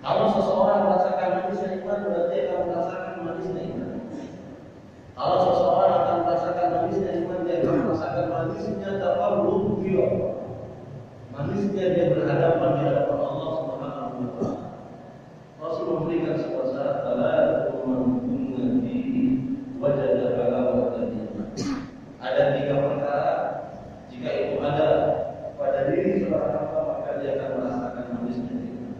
Kalau seseorang merasakan manisnya iman, berarti akan merasakan manisnya iman. Kalau seseorang akan merasakan manisnya iman, dia akan merasakan manisnya taqarrub ila Allah. Manisnya dia berhadapan di hadapan Allah Subhanahu wa taala. Rasul memberikan sebuah syarat, "Salatun man kunna fihi wajada halawatan iman." Ada 3 perkara, jika itu ada pada diri seorang hamba, maka dia akan merasakan manisnya iman.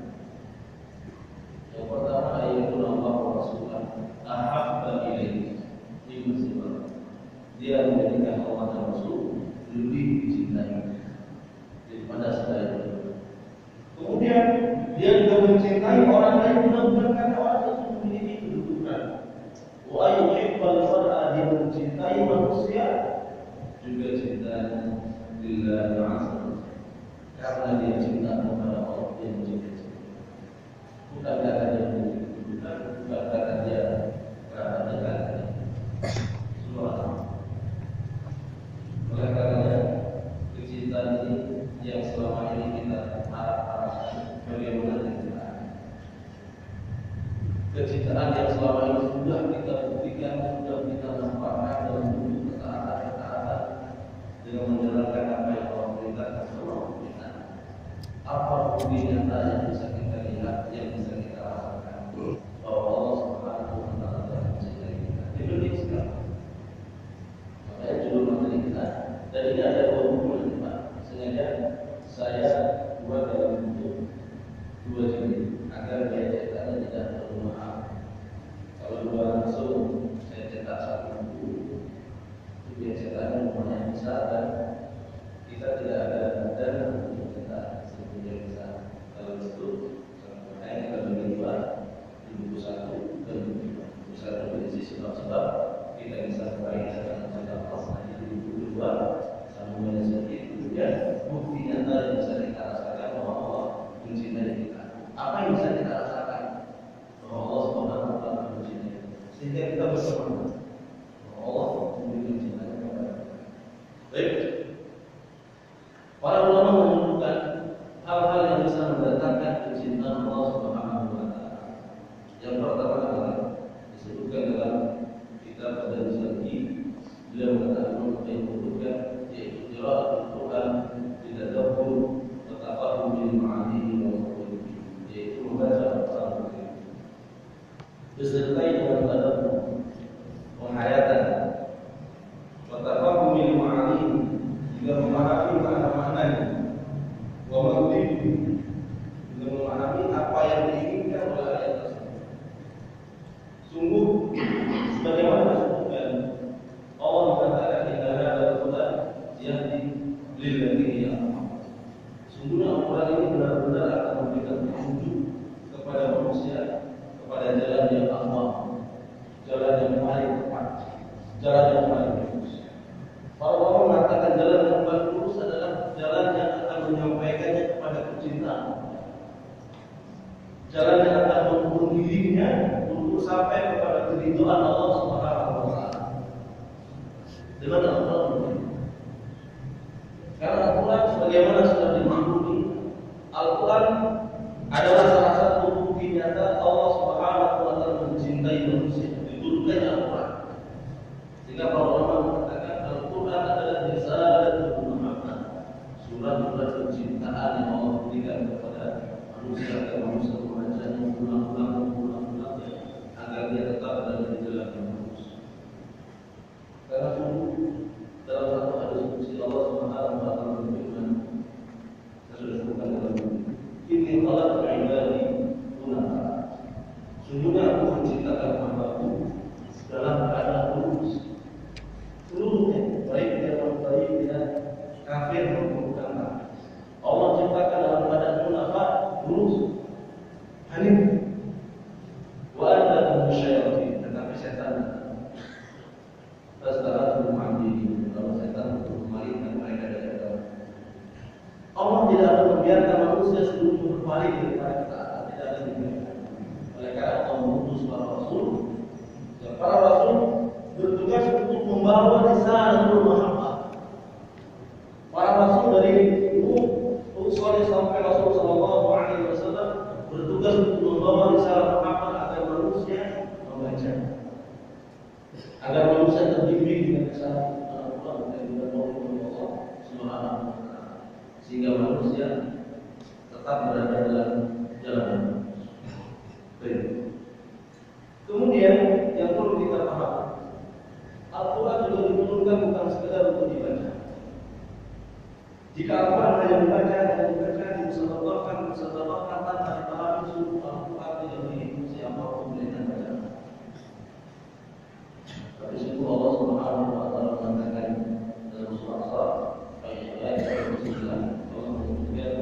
Yang pertama, ayatun Allah wa Rasulullah ahabba ilaihi mimma siwa. Dia menjadikan Allah dan Rasul lebih dicintai daripada selain itu. Kemudian dia juga mencintai orang lain benar-benar karena orang itu memiliki kedudukan. Wa yuhibbul mar'a, dia mencintai manusia juga cinta lillahi azza karena dia cinta kepada Allah, dia mencintai. Bukan karena dia memiliki kedudukan, bukan karena dia dekat. Subhanallah. Oleh karena kecintaan ini yang selama ini kita harap-harapkan, bagaimana kita kecintaan yang selama ini sudah kita buktikan, sudah kita nampakkan dalam bentuk ketaatan dengan menjalankan apa yang Allah perintahkan selama kita. Apa bukti nyata yang bisa kita lihat, yang bisa kita rasakan bahwa Allah Subhanahu wa taala telah mencintai kita. Itu sekali. Makanya judul materi kita, dan ini ada 2 buku nanti Pak. Sengaja saya buat dalam bentuk 2 jilid agar biaya cetakannya tidak terlalu mahal. Kalau 2 langsung saya cetak 1 buku, itu biaya cetakannya lumayan besar dan kita tidak ada dana untuk cetak sebuku yang besar. Kalau itu makanya kita bagi 2 di buku 1 dan buku 1 berisi sebab-sebab kita bisa membayar dengan pas nanti di buku 2 sambungannya sedikit. Kemudian bukti nyata yang bisa kita rasakan bahwa Allah mencintai kita. Apa yang bisa kita rasakan bahwa Allah Subhanahu wa taala mencintai kita, sehingga kita bersemangat bahwa Allah memberikan cinta kepada kita. Baik, para ulama menyebutkan hal-hal yang bisa mendatangkan kecintaan Allah Subhanahu wa taala. Yang pertama adalah disebutkan dalam kitab Ad-Darussalam. Beliau mengatakan apa yang disebutkan yaitu qiraatul Quran bitadabbur wa tafahum bil ma'ani wa mafhum, yaitu membaca Al-Quran disertai dengan tadabbur, penghayatan, wa tafahum bil ma'ani, juga memahami makna-maknanya, wa mafhum, juga memahami apa yang diinginkan oleh ayat tersebut. Sungguh sebagaimana disebutkan Allah mengatakan inna hadzal Qur'an yahdi lillati hiya aqwam. Sungguhnya Al-Quran ini benar-benar akan memberikan petunjuk kepada manusia kepada jalan yang aqwam, jalan yang paling tepat, jalan yang paling lurus. Para ulama mengatakan jalan yang paling lurus adalah jalan yang akan menyampaikannya kepada kecintaan, jalan yang akan mengukur dirinya untuk sampai kepada keridhaan Allah Subhanahu wa taala. Dengan Al-Quran, karena Al-Quran sebagaimana sudah dimaklumi, Al-Quran adalah salah satu bukti nyata Allah Subhanahu wa taala mencintai manusia. Diturunkan Al-Quran, sehingga para ulama mengatakan Al-Quran adalah risalatul Muhammad, surat-surat kecintaan yang Allah berikan kepada manusia agar manusia membacanya berulang-ulang agar dia tetap berada di jalan yang lurus. Karena dalam satu hadis qudsi Allah Subhanahu wa taala berfirman, saya sudah sebutkan dalam ini khalaqtu ibadi hunafa. Sungguhnya aku menciptakan hamba-Ku dalam keadaan lurus. Seluruhnya, baik dia orang baik dia kafir maupun kafir. Allah ciptakan dalam keadaan hunafa, lurus. Hanif. Wa anta musyayatin, tetapi setan Tasdaratul Mu'abdini, kalau setan untuk memalingkan mereka dari agama. Allah tidak akan membiarkan manusia seluruhnya berpaling daripada ketaatan, tidak akan dibiarkan. Oleh karena Allah mengutus para rasul, dan para rasul bertugas untuk membawa risalatul Muhammad. Para rasul dari Nuh sampai Rasul sallallahu alaihi wasallam bertugas untuk tetap berada dalam jalan. Baik. Kemudian yang perlu kita pahami, Al-Quran juga diturunkan bukan sekedar untuk dibaca. Jika Al-Quran hanya dibaca, dimusabakan tanpa dipahami, seluruh Al-Quran tidak memiliki fungsi apapun dengan bacaan. Tapi sungguh Allah Subhanahu wa taala mengatakan dalam surah As-Saff ayat 9, Allah menyebutkan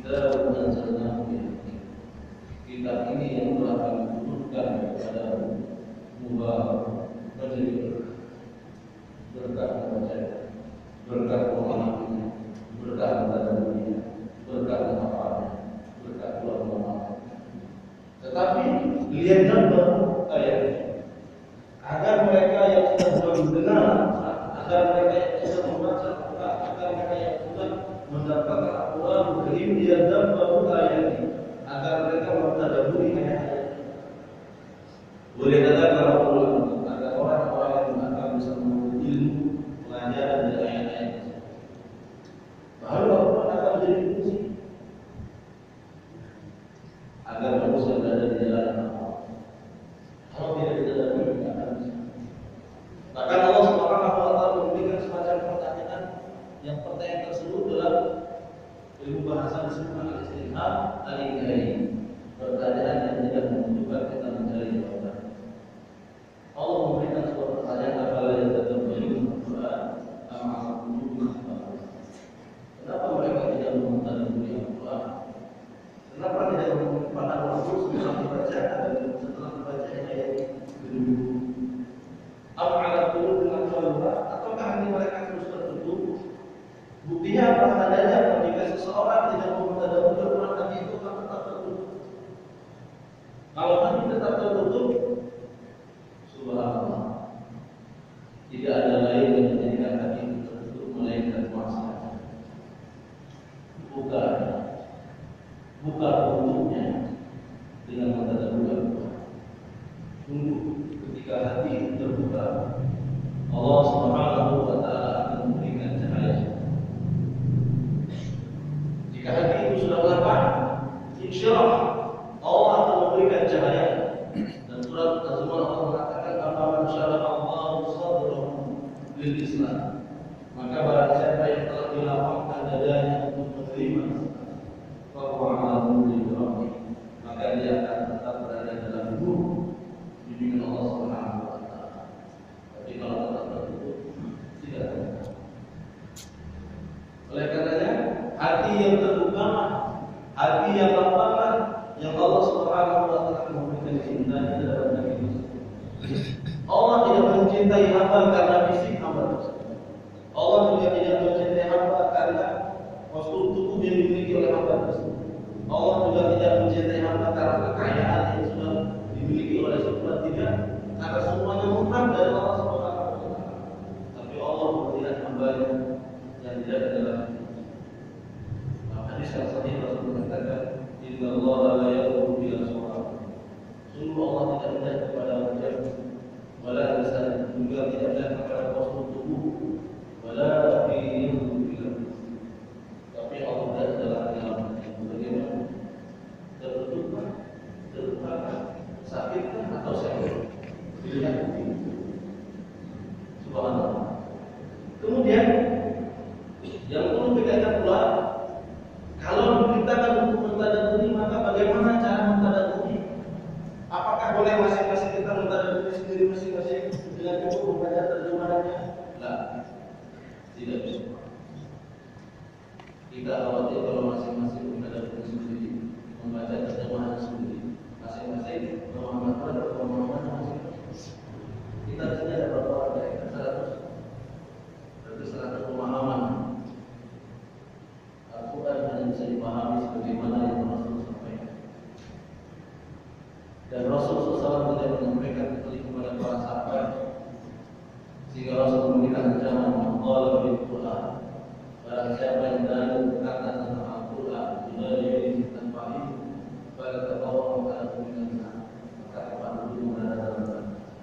kita anzalnahu ilaik. Kitab ini yang telah kami turunkan kepada mubarak menjadi berkah membaca, berkah memahaminya, berkah mentadabburinya, berkah menghafalnya, berkah keluar mengamalkan. Tetapi lihat baru ayat agar mereka yang sudah mengenal, agar mereka yang sudah membaca Al-Quran, agar mereka yang sudah mendapatkan Al-Quran Karim lihat baru ayat ini, agar mereka mentadabburi ayat-ayat. Boleh katakan para ulama agar orang-orang yang akan bisa menuntut ilmu pelajaran dari ayat-ayat tersebut. Baru Al-Quran akan menjadi fungsi agar manusia berada di jalan Allah. Kalau tidak ditadabburi tidak akan bisa. Bahkan Allah Subhanahu wa taala memberikan semacam pertanyaan yang pertanyaan tersebut dalam ilmu bahasa disebut al-istifham al-inkari. Pertanyaan yang tidak menunjukkan kita mencari jawaban. Allah memberikan sebuah pertanyaan apabila yatadabbarun Al-Quran am 'ala qulubin aqfalha. Kenapa mereka tidak mentadabburi Al-Quran? Kenapa tidak memandang waktu setelah membaca dan setelah membaca ayat ini? Am 'ala qulubin aqfalha, ataukah hati mereka terus tertutup? Buktinya apa tandanya? Jika seseorang tidak mau mentadabburi Al-Quran, hati itu akan tetap tertutup. Kalau hati tetap tertutup, subhanallah, tidak ada lain yang menjadikan hati itu tertutup melainkan maksiat. Buka untuknya dengan mentadabburi Al-Quran. Tunggu ketika hati terbuka, Allah Subhanahu